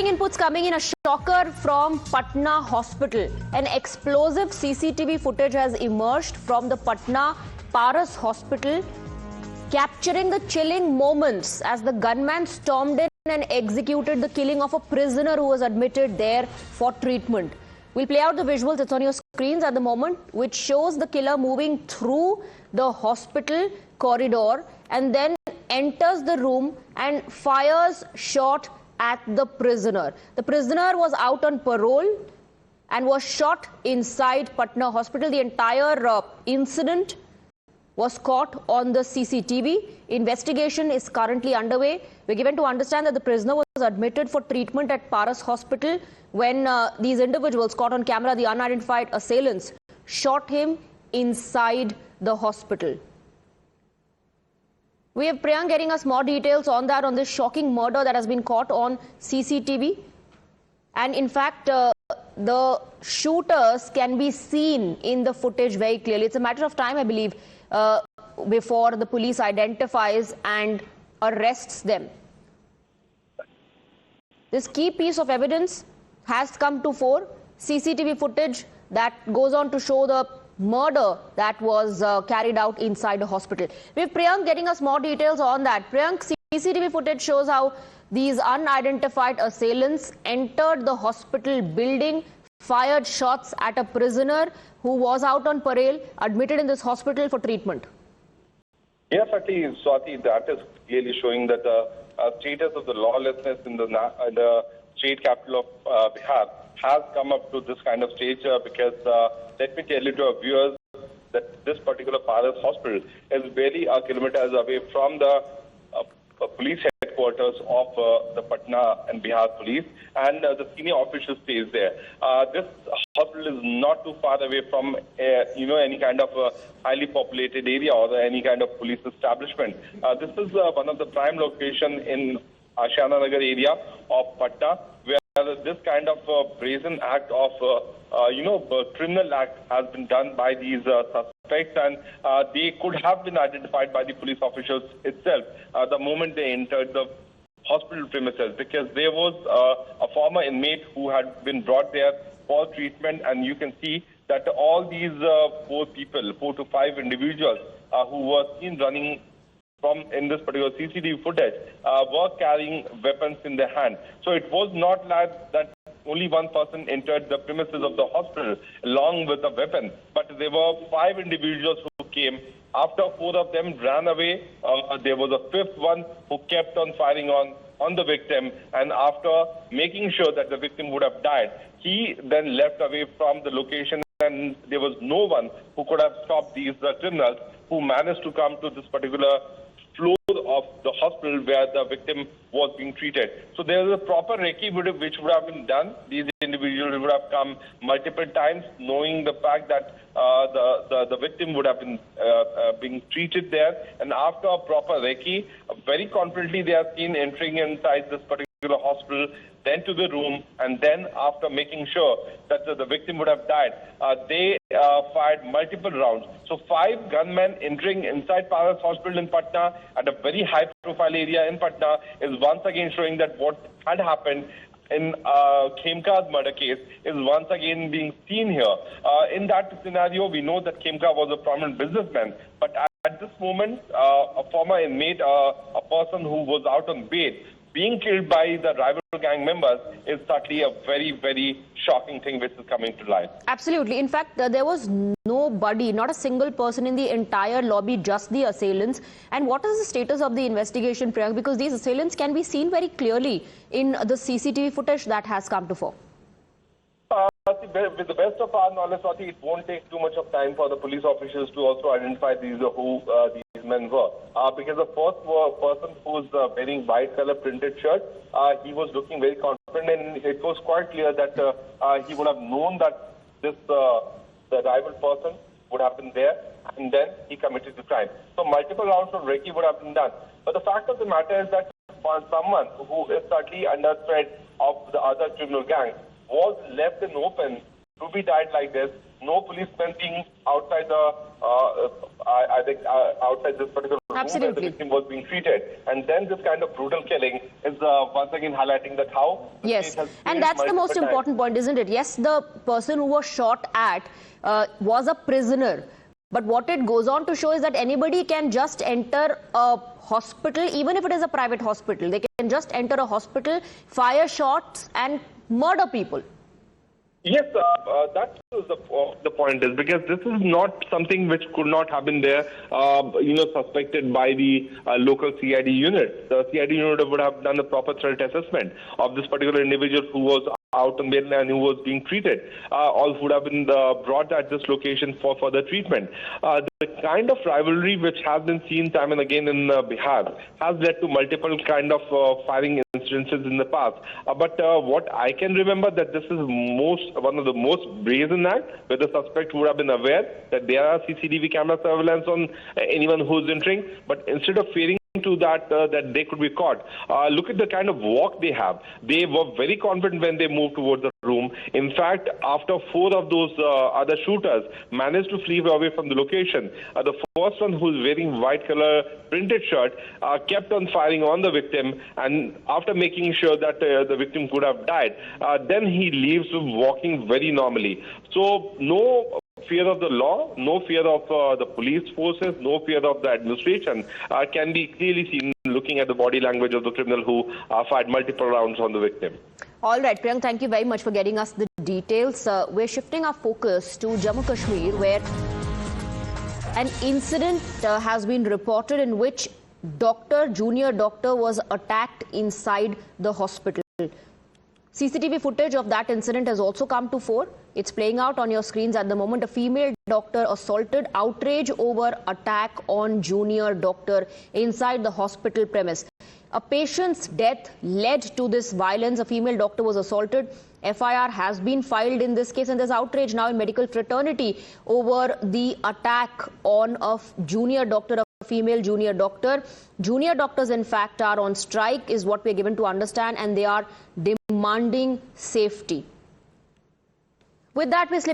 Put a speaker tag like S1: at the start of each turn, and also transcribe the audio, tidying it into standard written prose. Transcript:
S1: Inputs coming in. A shocker from Patna hospital. An explosive CCTV footage has emerged from the Patna Parole hospital, capturing the chilling moments as the gunman stormed in and executed the killing of a prisoner who was admitted there for treatment. We'll play out the visuals. It's on your screens at the moment, which shows the killer moving through the hospital corridor and then enters the room and fires shot at the prisoner. The prisoner was out on parole and was shot inside Patna hospital. The entire incident was caught on the CCTV. Investigation is currently underway. We're given to understand that the prisoner was admitted for treatment at Parole hospital when these individuals caught on camera, the unidentified assailants, shot him inside the hospital. We have Priyank getting us more details on that, on this shocking murder that has been caught on CCTV. And in fact, the shooters can be seen in the footage very clearly. It's a matter of time, I believe, before the police identifies and arrests them. This key piece of evidence has come to fore. CCTV footage that goes on to show the murder that was carried out inside a hospital. We have Priyank getting us more details on that. Priyank, CCTV footage shows how these unidentified assailants entered the hospital building, fired shots at a prisoner who was out on parole, admitted in this hospital for treatment.
S2: Yes, actually, Swati, that is clearly showing that the status of the lawlessness in the state capital of Bihar has come up to this kind of stage because let me tell you to our viewers that this particular Parole hospital is barely a kilometers away from the police headquarters of the Patna and Bihar police, and the senior official stays there. This hospital is not too far away from any kind of highly populated area or any kind of police establishment. This is one of the prime location in Ashiana Nagar area of Patna, where this kind of brazen act of criminal act has been done by these suspects, and they could have been identified by the police officials itself the moment they entered the hospital premises, because there was a former inmate who had been brought there for treatment, and you can see that all these 4 to 5 individuals who were seen running in this particular CCTV footage were carrying weapons in their hand. So it was not like that only one person entered the premises of the hospital along with a weapon, but there were 5 individuals who came. After 4 of them ran away, there was a 5th one who kept on firing on the victim, and after making sure that the victim would have died, he then left away from the location, and there was no one who could have stopped these criminals who managed to come to this particular floor of the hospital where the victim was being treated. So there is a proper recce which would have been done. These individuals would have come multiple times, knowing the fact that the victim would have been being treated there. And after a proper recce, very confidently they are seen entering inside this particular hospital, then to the room, and then after making sure that the victim would have died, they fired multiple rounds. So 5 gunmen entering inside Parole hospital in Patna at a very high-profile area in Patna is once again showing that what had happened in Khemka's murder case is once again being seen here. In that scenario, we know that Khemka was a prominent businessman, but at this moment, a former inmate, a person who was out on bail, being killed by the rival gang members is certainly a very, very shocking thing which is coming to light.
S1: Absolutely. In fact, there was nobody, not a single person in the entire lobby, just the assailants. And what is the status of the investigation, Priyank? Because these assailants can be seen very clearly in the CCTV footage that has come to fore.
S2: With the best of our knowledge, Swati, it won't take too much of time for the police officials to also identify these men were. Because the first person who was wearing white color printed shirt, he was looking very confident, and it was quite clear that he would have known that the rival person would have been there, and then he committed the crime. So multiple rounds of recce would have been done. But the fact of the matter is that for someone who is certainly under threat of the other criminal gang was left in open to be died like this, no policemen being outside the I think outside this particular room where the victim was being treated. And then this kind of brutal killing is once again highlighting that how...
S1: Yes, and that's the most important point, isn't it? Yes, the person who was shot at was a prisoner. But what it goes on to show is that anybody can just enter a hospital, even if it is a private hospital. They can just enter a hospital, fire shots and murder people.
S2: Yes, that's the point is because this is not something which could not have been there, suspected by the local CID unit. The CID unit would have done the proper threat assessment of this particular individual who was out on bail and who was being treated. All would have been brought at this location for further treatment. The kind of rivalry which has been seen time and again in Bihar has led to multiple kind of firing incidences in the past. But what I can remember that this is one of the most brazen act where the suspect would have been aware that there are CCTV camera surveillance on anyone who is entering, but instead of fearing to that they could be caught. Look at the kind of walk they have. They were very confident when they moved towards the room. In fact, after 4 of those other shooters managed to flee away from the location, the first one, who's wearing white color printed shirt, kept on firing on the victim, and after making sure that the victim could have died, then he leaves walking very normally. So no fear of the law, no fear of the police forces, no fear of the administration can be clearly seen looking at the body language of the criminal who fired multiple rounds on the victim.
S1: All right, Priyank, thank you very much for getting us the details. We're shifting our focus to Jammu Kashmir, where an incident has been reported in which junior doctor was attacked inside the hospital. CCTV footage of that incident has also come to fore. It's playing out on your screens at the moment. A female doctor assaulted, outrage over attack on junior doctor inside the hospital premise. A patient's death led to this violence. A female doctor was assaulted. FIR has been filed in this case, and there's outrage now in medical fraternity over the attack on a junior doctor, a female junior doctor. Junior doctors, in fact, are on strike, is what we're given to understand, and they are demanding safety. With that, we're slipping